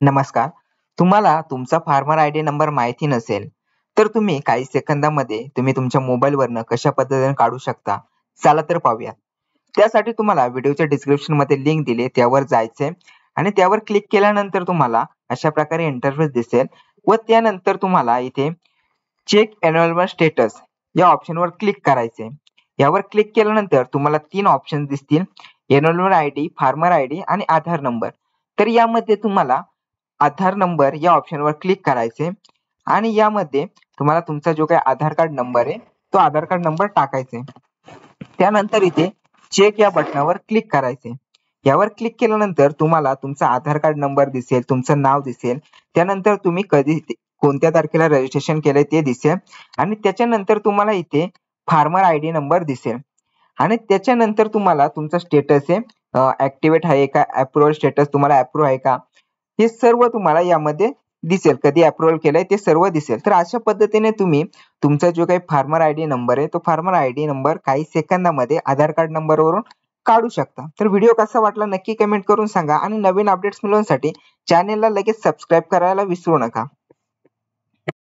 नमस्कार. तुम्हाला तुमचा फार्मर आयडी नंबर माहिती नसेल, तर तुम्ही काही सेकंदामध्ये तुमच्या मोबाईलवरनं कशा पद्धतीने काढू शकता? चला तर पाहूया. त्यासाठी तुम्हाला व्हिडिओच्या डिस्क्रिप्शनमध्ये लिंक दिली त्यावर जायचंय आणि त्यावर क्लिक केल्यानंतर तुम्हाला अशा प्रकारे इंटरफेस दिसेल व त्यानंतर तुम्हाला इथे चेक एनरोलमेंट स्टेटस या ऑप्शनवर क्लिक करायचंय. यावर क्लिक केल्यानंतर तुम्हाला 3 ऑप्शन दिसतील. एनरोलमेंट आयडी, फार्मर आयडी आणि आधार नंबर. तर यामध्ये तुम्हाला आधार नंबर या ऑप्शनवर क्लिक करायचे आणि यामध्ये तुम्हाला तुमचा जो काही आधार कार्ड नंबर आहे तो आधार कार्ड नंबर टाकायचा आहे. त्यानंतर इथे चेक या बटनावर क्लिक करायचे. यावर क्लिक केल्यानंतर तुम्हाला तुमचा आधार कार्ड नंबर दिसेल, तुमचं नाव दिसेल, त्यानंतर तुम्ही कधी कोणत्या तारखेला रजिस्ट्रेशन केलंय ते दिसेल आणि त्याच्यानंतर तुम्हाला इथे फार्मर आयडी नंबर दिसेल आणि त्याच्यानंतर तुम्हाला तुमचा स्टेटस आहे ऍक्टिव्हेट आहे का, अप्रुव्हल स्टेटस तुम्हाला अप्रूव्ह आहे का, हे सर्व तुम्हाला यामध्ये दिसेल. कधी अप्रुव्हल केलंय ते सर्व दिसेल. तर अशा पद्धतीने तुम्ही तुमचा जो काही फार्मर आयडी नंबर आहे तो फार्मर आयडी नंबर काही सेकंदामध्ये आधार कार्ड नंबरवरून काढू शकता. तर व्हिडिओ कसा वाटला नक्की कमेंट करून सांगा आणि नवीन अपडेट्स मिळवण्यासाठी चॅनेलला लगेच सबस्क्राईब करायला विसरू नका.